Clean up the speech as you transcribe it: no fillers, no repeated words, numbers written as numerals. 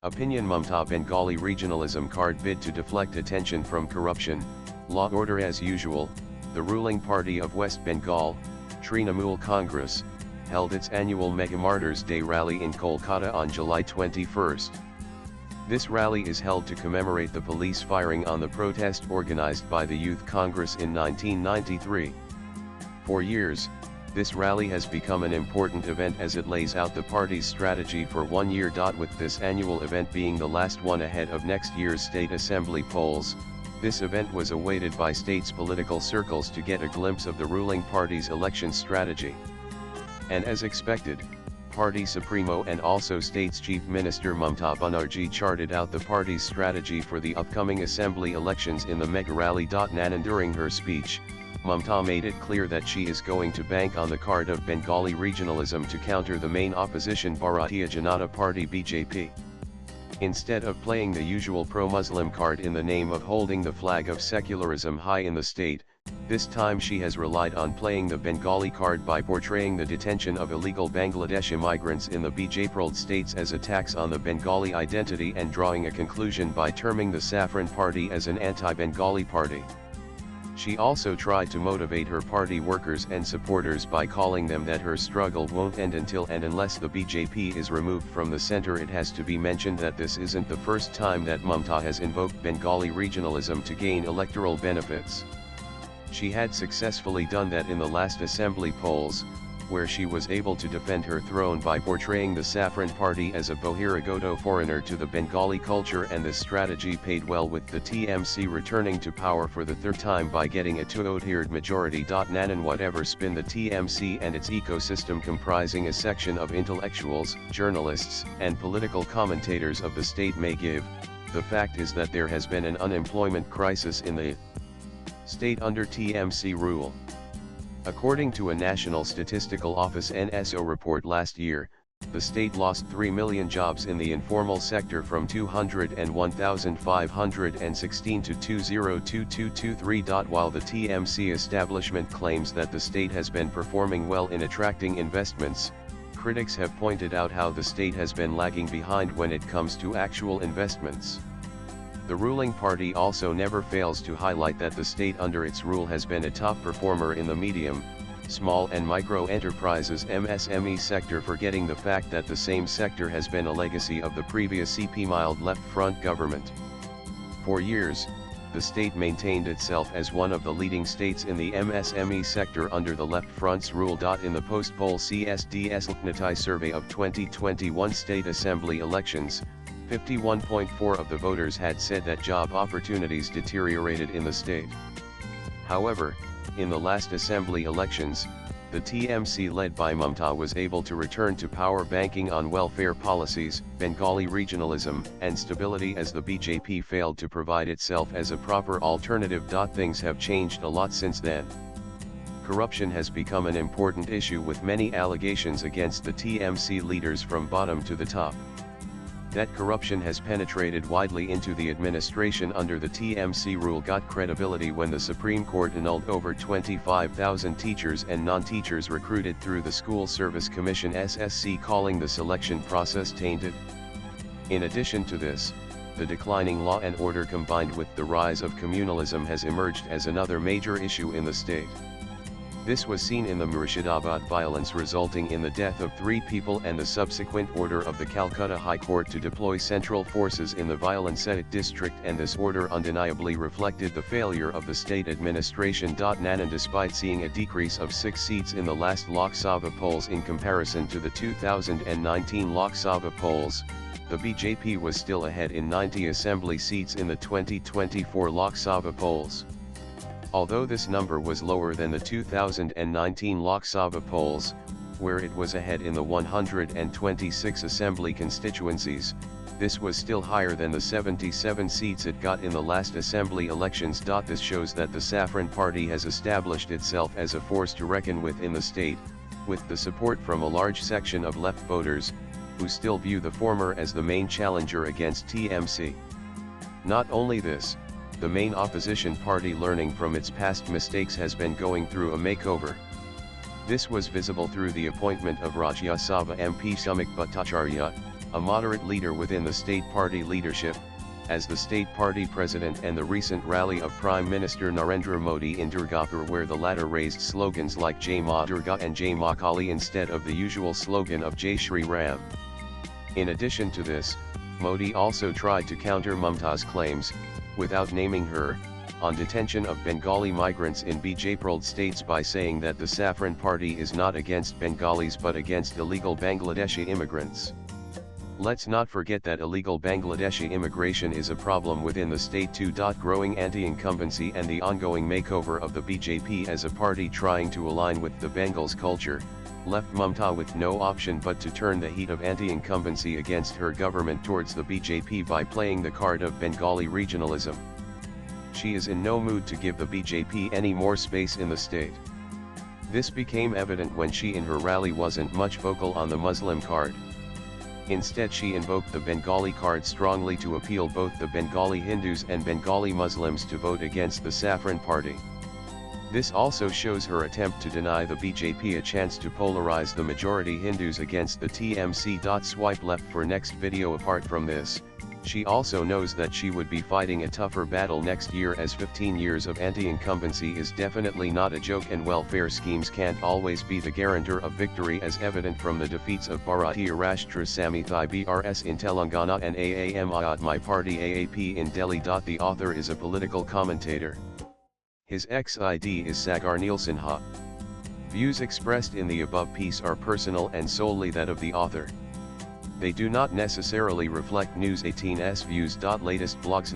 Opinion Mamata Bengali regionalism card bid to deflect attention from corruption, law order as usual. The ruling party of West Bengal, Trinamool Congress, held its annual Mega Martyrs Day rally in Kolkata on July 21st. This rally is held to commemorate the police firing on the protest organized by the Youth Congress in 1993. For years, this rally has become an important event as it lays out the party's strategy for 1 year. With this annual event being the last one ahead of next year's state assembly polls, this event was awaited by state's political circles to get a glimpse of the ruling party's election strategy. And as expected, Party Supremo and also state's Chief Minister Mamata Banerjee charted out the party's strategy for the upcoming assembly elections in the mega rally. And during her speech, Mamata made it clear that she is going to bank on the card of Bengali regionalism to counter the main opposition Bharatiya Janata Party BJP. Instead of playing the usual pro-Muslim card in the name of holding the flag of secularism high in the state, this time she has relied on playing the Bengali card by portraying the detention of illegal Bangladeshi migrants in the BJP-ruled states as attacks on the Bengali identity and drawing a conclusion by terming the Saffron Party as an anti-Bengali party. She also tried to motivate her party workers and supporters by calling them that her struggle won't end until and unless the BJP is removed from the center. It has to be mentioned that this isn't the first time that Mamata has invoked Bengali regionalism to gain electoral benefits. She had successfully done that in the last assembly polls, where she was able to defend her throne by portraying the Saffron Party as a Bohiragoto foreigner to the Bengali culture, and this strategy paid well with the TMC returning to power for the third time by getting a two-thirds majority. And whatever spin the TMC and its ecosystem comprising a section of intellectuals, journalists, and political commentators of the state may give, the fact is that there has been an unemployment crisis in the state under TMC rule. According to a National Statistical Office NSO report last year, the state lost 3 million jobs in the informal sector from 201,516 to 202,223. While the TMC establishment claims that the state has been performing well in attracting investments, critics have pointed out how the state has been lagging behind when it comes to actual investments. The ruling party also never fails to highlight that the state under its rule has been a top performer in the medium, small and micro enterprises MSME sector, forgetting the fact that the same sector has been a legacy of the previous CP-mild left-front government. For years, the state maintained itself as one of the leading states in the MSME sector under the left front's rule. In the post-poll CSDS Lknatai survey of 2021 state assembly elections, 51.4% of the voters had said that job opportunities deteriorated in the state. However, in the last assembly elections, the TMC led by Mamata was able to return to power banking on welfare policies, Bengali regionalism, and stability as the BJP failed to provide itself as a proper alternative. Things have changed a lot since then. Corruption has become an important issue with many allegations against the TMC leaders from bottom to the top. That corruption has penetrated widely into the administration under the TMC rule got credibility when the Supreme Court annulled over 25,000 teachers and non-teachers recruited through the School Service Commission SSC, calling the selection process tainted. In addition to this, the declining law and order combined with the rise of communalism has emerged as another major issue in the state. This was seen in the Murshidabad violence resulting in the death of 3 people and the subsequent order of the Calcutta High Court to deploy central forces in the violence-hit district, and this order undeniably reflected the failure of the state administration. And despite seeing a decrease of 6 seats in the last Lok Sabha polls in comparison to the 2019 Lok Sabha polls, the BJP was still ahead in 90 assembly seats in the 2024 Lok Sabha polls. Although this number was lower than the 2019 Lok Sabha polls, where it was ahead in the 126 assembly constituencies, this was still higher than the 77 seats it got in the last assembly elections. This shows that the Saffron Party has established itself as a force to reckon with in the state, with the support from a large section of left voters, who still view the former as the main challenger against TMC. Not only this, the main opposition party, learning from its past mistakes, has been going through a makeover. This was visible through the appointment of Rajya Sabha MP Sumik Bhattacharya, a moderate leader within the state party leadership, as the state party president and the recent rally of Prime Minister Narendra Modi in Durgapur, where the latter raised slogans like Jai Ma Durga and Jai Ma Kali instead of the usual slogan of Jai Shri Ram. In addition to this, Modi also tried to counter Mamata's claims, without naming her, on detention of Bengali migrants in BJP states by saying that the Saffron Party is not against Bengalis but against illegal Bangladeshi immigrants. Let's not forget that illegal Bangladeshi immigration is a problem within the state too. Growing anti-incumbency and the ongoing makeover of the BJP as a party trying to align with the Bengals culture, left Mamata with no option but to turn the heat of anti-incumbency against her government towards the BJP by playing the card of Bengali regionalism. She is in no mood to give the BJP any more space in the state. This became evident when she in her rally wasn't much vocal on the Muslim card. Instead she invoked the Bengali card strongly to appeal both the Bengali Hindus and Bengali Muslims to vote against the Saffron Party. This also shows her attempt to deny the BJP a chance to polarize the majority Hindus against the TMC. Swipe left for next video. Apart from this, she also knows that she would be fighting a tougher battle next year, as 15 years of anti-incumbency is definitely not a joke and welfare schemes can't always be the guarantor of victory, as evident from the defeats of Bharatiya Rashtra Samiti BRS in Telangana and Aam Aadmi Party AAP in Delhi. The author is a political commentator. His ex-ID is Sagar Neilsinha. Views expressed in the above piece are personal and solely that of the author. They do not necessarily reflect News 18's views. Latest blogs.